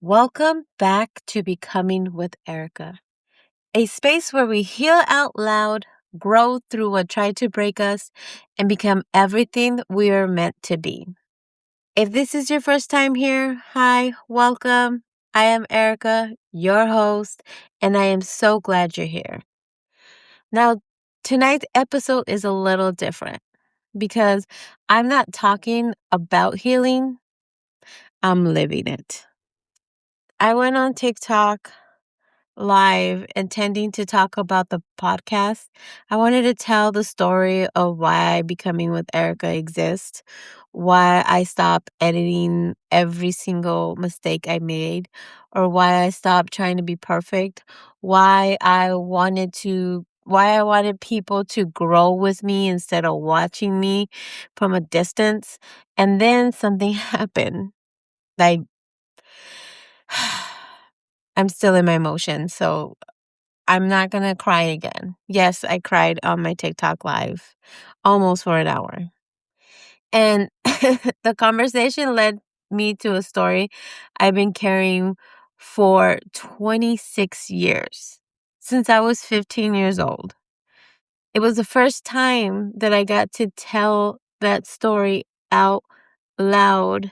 Welcome back to Becoming with Erica, a space where we heal out loud, grow through what tried to break us, and become everything we are meant to be. If this is your first time here, hi, welcome. I am Erica, your host, and I am so glad you're here. Now, tonight's episode is a little different because I'm not talking about healing, I'm living it. I went on TikTok live intending to talk about the podcast. I wanted to tell the story of why Becoming with Erica exists, why I stopped editing every single mistake I made, or why I stopped trying to be perfect, why I wanted people to grow with me instead of watching me from a distance. And then something happened. Like I'm still in my emotions, so I'm not gonna cry again. Yes, I cried on my TikTok live almost for an hour. And the conversation led me to a story I've been carrying for 26 years, since I was 15 years old. It was the first time that I got to tell that story out loud.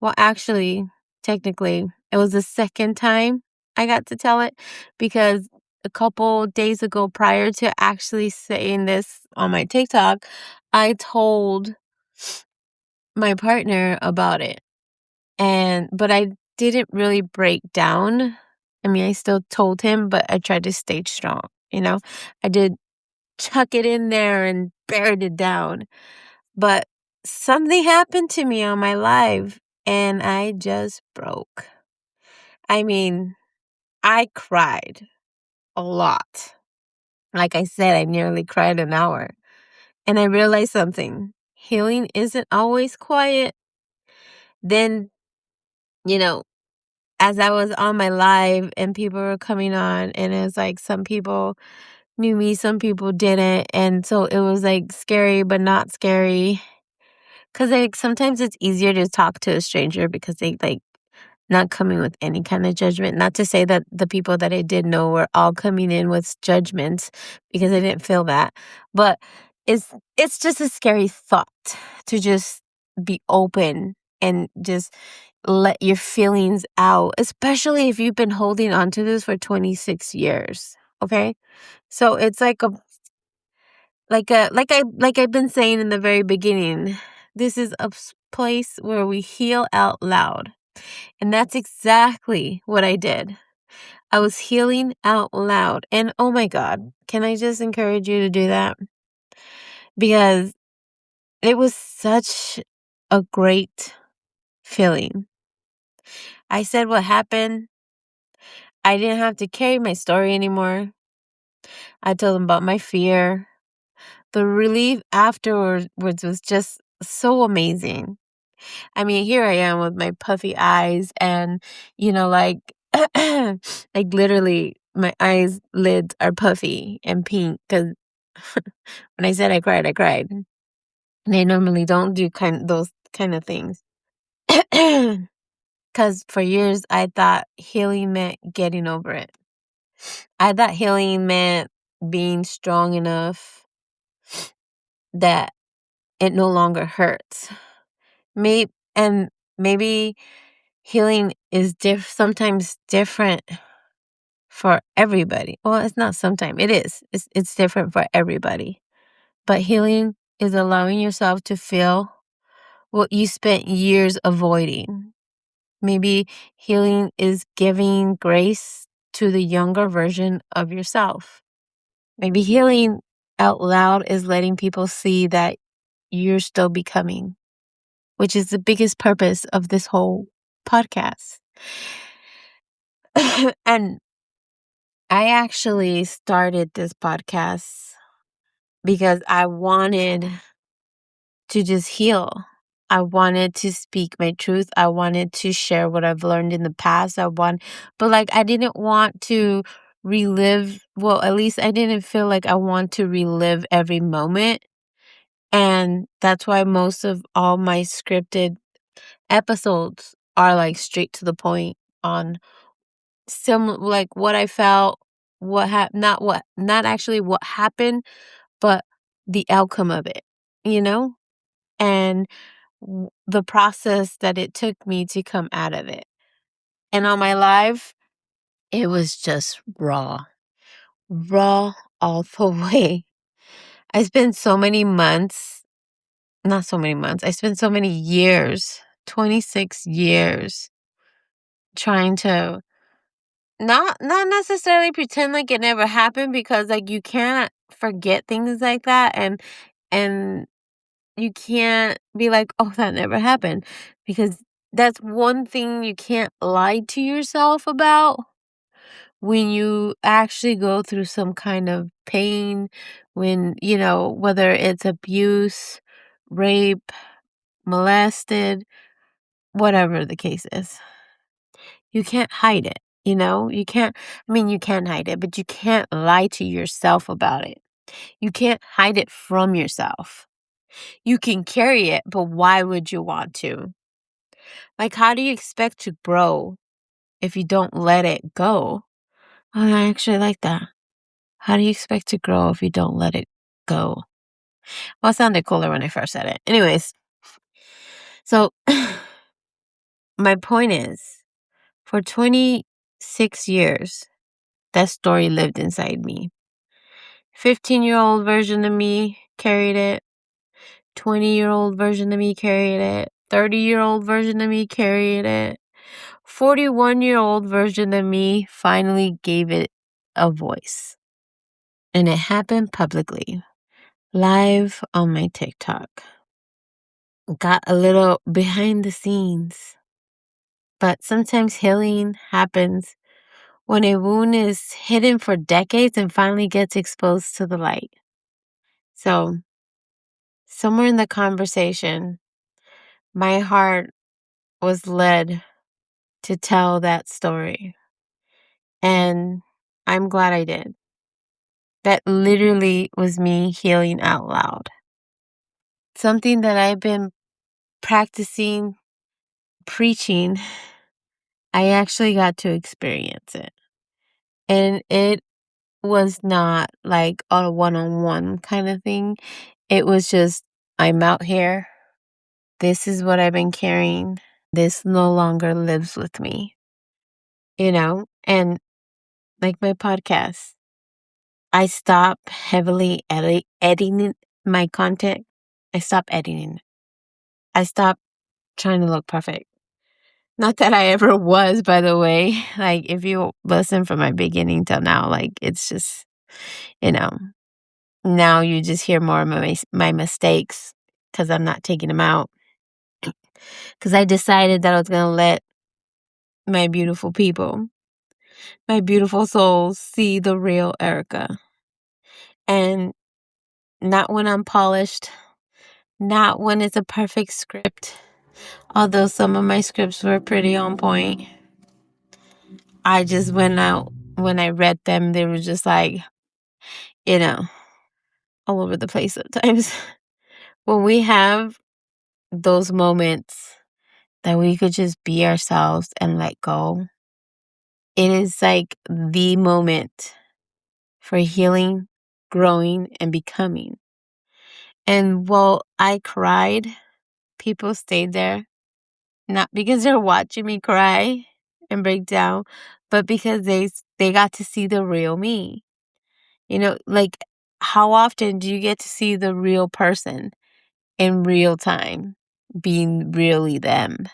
Well, actually, technically, it was the second time I got to tell it because a couple days ago, prior to actually saying this on my TikTok, I told my partner about it. But I didn't really break down. I mean, I still told him, but I tried to stay strong, you know? I did chuck it in there and buried it down. But something happened to me on my live and I just broke. I mean, I cried a lot. Like I said, I nearly cried an hour. And I realized something. Healing isn't always quiet. Then, you know, as I was on my live and people were coming on, and it was like some people knew me, some people didn't. And so it was like scary, but not scary. Because like sometimes it's easier to talk to a stranger because they like not coming with any kind of judgment. Not to say that the people that I did know were all coming in with judgments because I didn't feel that. But it's just a scary thought to just be open and just let your feelings out, especially if you've been holding on to this for 26 years. Okay? So it's like I've been saying in the very beginning, this is a place where we heal out loud. And that's exactly what I did. I was healing out loud. And oh my God, can I just encourage you to do that? Because it was such a great feeling. I said what happened. I didn't have to carry my story anymore. I told them about my fear. The relief afterwards was just so amazing. I mean, here I am with my puffy eyes and, like, like literally my eyes lids are puffy and pink because when I said I cried, I cried. And I normally don't do those kind of things. Because for years I thought healing meant getting over it. I thought healing meant being strong enough that it no longer hurts. Maybe healing is sometimes different for everybody. Well, it's not sometimes. It is. It's different for everybody. But healing is allowing yourself to feel what you spent years avoiding. Maybe healing is giving grace to the younger version of yourself. Maybe healing out loud is letting people see that you're still becoming, which is the biggest purpose of this whole podcast. And I actually started this podcast because I wanted to just heal. I wanted to speak my truth. I wanted to share what I've learned in the past. But like I didn't want to relive, well, at least I didn't feel like I want to relive every moment. And that's why most of all my scripted episodes are like straight to the point on some like what I felt, not actually what happened, but the outcome of it, you know? And the process that it took me to come out of it. And on my live, it was just raw, raw all the way. I spent so many months, not so many months, I spent so many years, 26 years, trying to not necessarily pretend like it never happened, because like you can't forget things like that, and you can't be like, "Oh, that never happened," because that's one thing you can't lie to yourself about when you actually go through some kind of pain, when, whether it's abuse, rape, molested, whatever the case is. You can't hide it, You can't, I mean, you can hide it, but you can't lie to yourself about it. You can't hide it from yourself. You can carry it, but why would you want to? Like, how do you expect to grow if you don't let it go? Oh, I actually like that. How do you expect to grow if you don't let it go? Well, it sounded cooler when I first said it. Anyways, so my point is, for 26 years, that story lived inside me. 15-year-old version of me carried it. 20-year-old version of me carried it. 30-year-old version of me carried it. 41-year-old version of me finally gave it a voice. And it happened publicly, live on my TikTok. Got a little behind the scenes. But sometimes healing happens when a wound is hidden for decades and finally gets exposed to the light. So, somewhere in the conversation, my heart was led to tell that story. And I'm glad I did. That literally was me healing out loud. Something that I've been practicing, preaching, I actually got to experience it. And it was not like a one-on-one kind of thing. It was just, I'm out here. This is what I've been carrying. This no longer lives with me, And like my podcast, I stop heavily editing my content. I stop editing. I stop trying to look perfect. Not that I ever was, by the way. Like, if you listen from my beginning till now, like, it's just, you know, now you just hear more of my mistakes because I'm not taking them out. Because I decided that I was going to let my beautiful people, my beautiful souls, see the real Erica. And not when I'm polished, not when it's a perfect script. Although some of my scripts were pretty on point. I just went out, when I read them, they were just like, you know, all over the place sometimes. When we have those moments that we could just be ourselves and let go, it is like the moment for healing, growing, and becoming. And while I cried, people stayed there, not because they're watching me cry and break down, but because they got to see the real me. Like, how often do you get to see the real person in real time, being really them?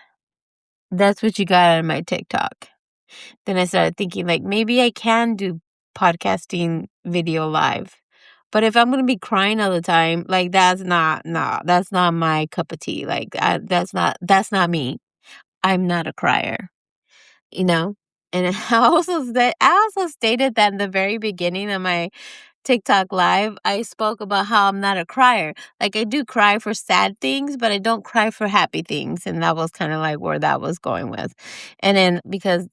That's what you got out of my TikTok. Then I started thinking, like, maybe I can do podcasting video live. But if I'm going to be crying all the time, like, that's not, nah, that's not my cup of tea. Like, that's not me. I'm not a crier, you know? And I also stated that in the very beginning of my TikTok live, I spoke about how I'm not a crier. Like, I do cry for sad things, but I don't cry for happy things. And that was kind of like where that was going with. And then because,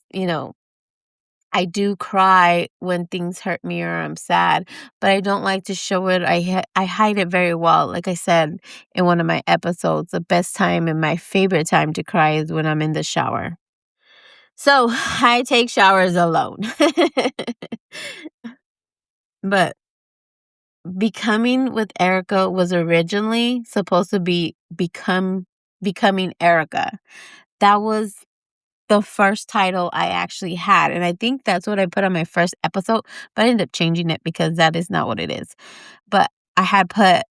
I do cry when things hurt me or I'm sad, but I don't like to show it. I hide it very well. Like I said in one of my episodes, the best time and my favorite time to cry is when I'm in the shower. So I take showers alone. But Becoming with Erica was originally supposed to be becoming Erica. That was the first title I actually had, and I think that's what I put on my first episode, but I ended up changing it because that is not what it is. But I had put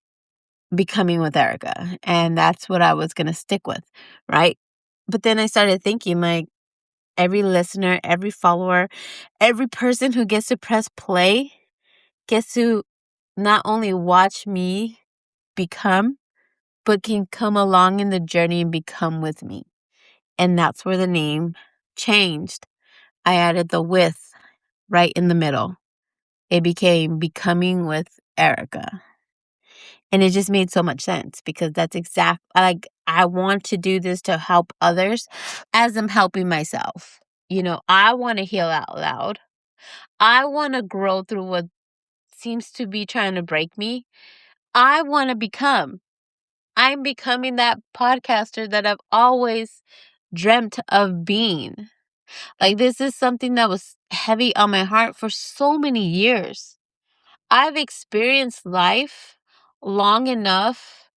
Becoming with Erica, and that's what I was gonna stick with, right? But then I started thinking, like, every listener, every follower, every person who gets to press play gets to not only watch me become, but can come along in the journey and become with me. And that's where the name changed. I added the with right in the middle. It became Becoming with Erica. And it just made so much sense because that's exact like I want to do this to help others as I'm helping myself. I want to heal out loud. I want to grow through what seems to be trying to break me. I want to become. I'm becoming that podcaster that I've always dreamt of being. Like, this is something that was heavy on my heart for so many years. I've experienced life long enough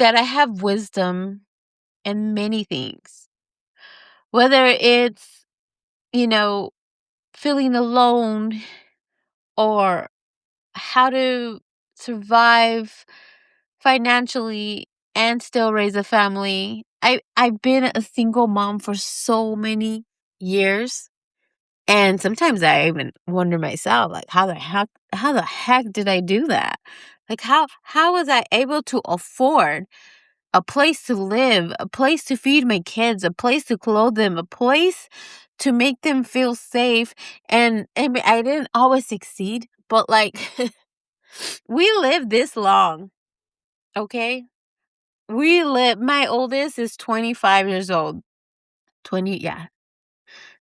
that I have wisdom in many things. Whether it's, you know, feeling alone or how to survive financially and still raise a family. I've been a single mom for so many years. And sometimes I even wonder myself, like, how the heck did I do that? Like, how was I able to afford a place to live, a place to feed my kids, a place to clothe them, a place to make them feel safe? And I mean, I didn't always succeed, but like, we live this long, okay? My oldest is 25 years old. 20, yeah.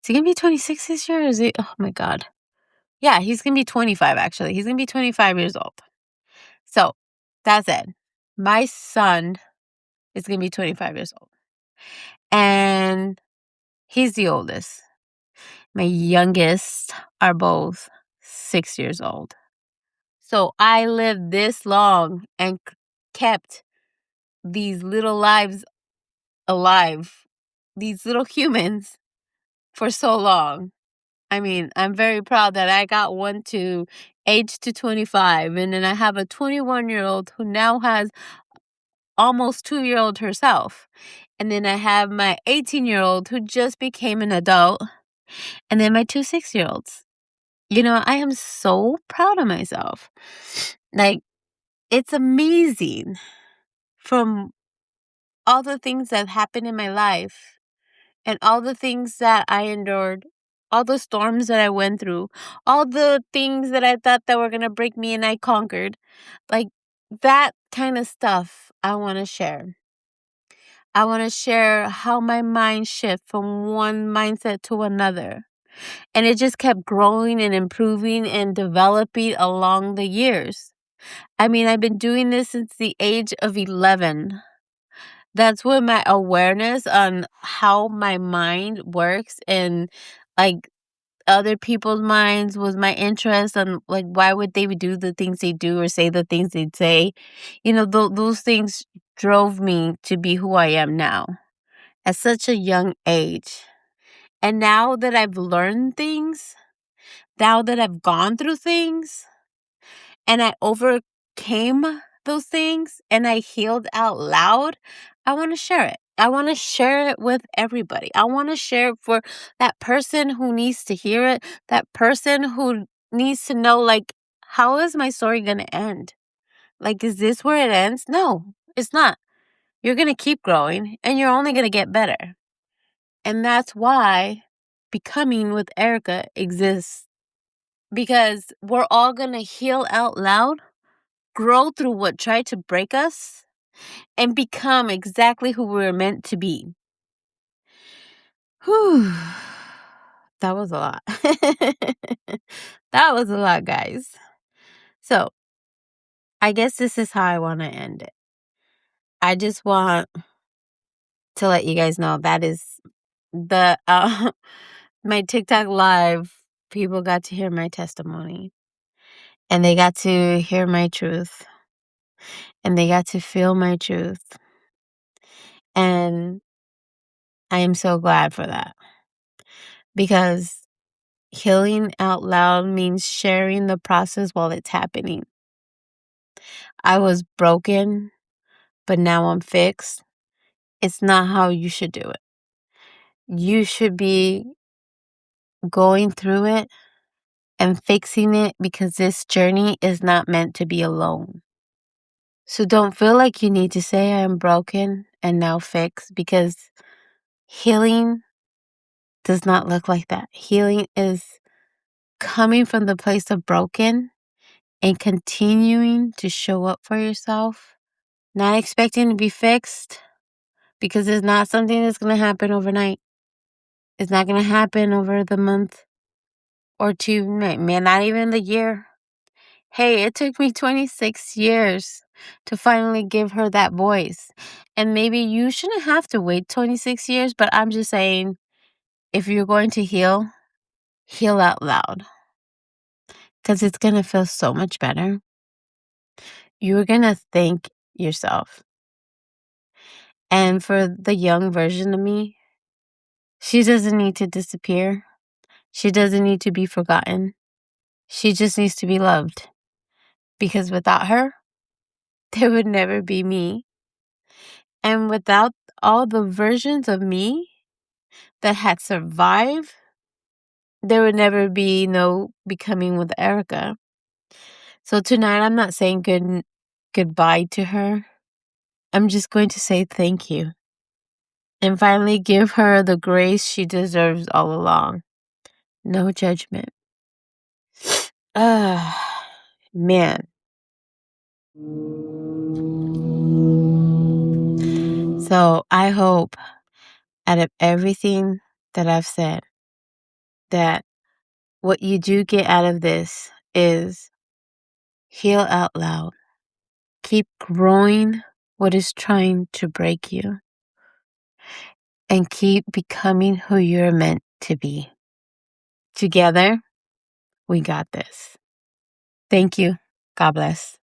Is he gonna be 26 this year? Or is he, oh my God. Yeah, he's gonna be 25 actually. He's gonna be 25 years old. So that's it. My son is gonna be 25 years old. And he's the oldest. My youngest are both 6 years old. So I lived this long and kept these little lives alive, these little humans for so long. I mean, I'm very proud that I got one to age to 25, and then I have a 21-year-old who now has almost 2-year-old herself. And then I have my 18-year-old who just became an adult, and then my two 6-year-olds. I am so proud of myself. Like, it's amazing from all the things that happened in my life and all the things that I endured, all the storms that I went through, all the things that I thought that were going to break me and I conquered. Like, that kind of stuff I want to share. I want to share how my mind shifted from one mindset to another. And it just kept growing and improving and developing along the years. I mean, I've been doing this since the age of 11. That's when my awareness on how my mind works and like other people's minds was my interest on like why would they do the things they do or say the things they say. Those things drove me to be who I am now at such a young age. And now that I've learned things, now that I've gone through things, and I overcame those things and I healed out loud, I want to share it. I want to share it with everybody. I want to share it for that person who needs to hear it, that person who needs to know, like, how is my story going to end? Like, is this where it ends? No, it's not. You're going to keep growing and you're only going to get better. And that's why Becoming with Erica exists. Because we're all going to heal out loud, grow through what tried to break us, and become exactly who we're meant to be. Whew. that was a lot. That was a lot, guys. So, I guess this is how I want to end it. I just want to let you guys know that is the my TikTok live. People got to hear my testimony, and they got to hear my truth, and they got to feel my truth. And I am so glad for that, because healing out loud means sharing the process while it's happening. I was broken, but now I'm fixed. It's not how you should do it. You should be going through it and fixing it, because this journey is not meant to be alone. So don't feel like you need to say I'm broken and now fixed, because healing does not look like that. Healing is coming from the place of broken and continuing to show up for yourself, not expecting to be fixed, because it's not something that's going to happen overnight. It's not going to happen over the month or two, man, not even the year. Hey, it took me 26 years to finally give her that voice. And maybe you shouldn't have to wait 26 years, but I'm just saying, if you're going to heal, heal out loud, because it's going to feel so much better. You're going to thank yourself. And for the young version of me, she doesn't need to disappear. She doesn't need to be forgotten. She just needs to be loved. Because without her, there would never be me. And without all the versions of me that had survived, there would never be no becoming with Erica. So tonight, I'm not saying goodbye to her. I'm just going to say thank you. And finally give her the grace she deserves all along. No judgment. Man. So I hope, out of everything that I've said, that what you do get out of this is heal out loud. Keep growing what is trying to break you. And keep becoming who you're meant to be. Together, we got this. Thank you. God bless.